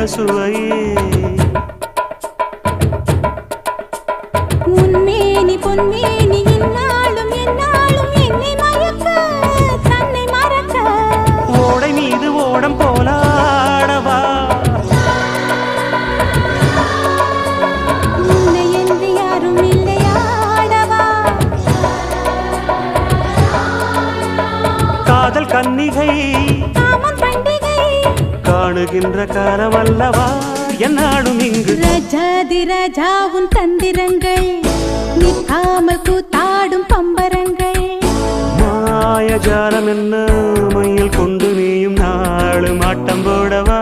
சுவையே உன்மேனி பொன்மேனி இந்நாளும் எந்நாளும் என்னை மயக்க தன்னை மறக்க ஓடை மீது ஓடம் போலாடவா உன்னை என்று யாரும் இல்லையாடவா காதல் கன்னிகை காமம் பண்டிகை காணுகின்ற காலமல்லவா என்னாடும் இங்கு ரஜாதி ராஜா உன் தந்திரங்கள் நிற்காமல் கூத்தாடும் பம்பரங்கள் மாயஜாலம் என்ன மையில் கொண்டு நீயும் நாளும் ஆட்டம் போடவா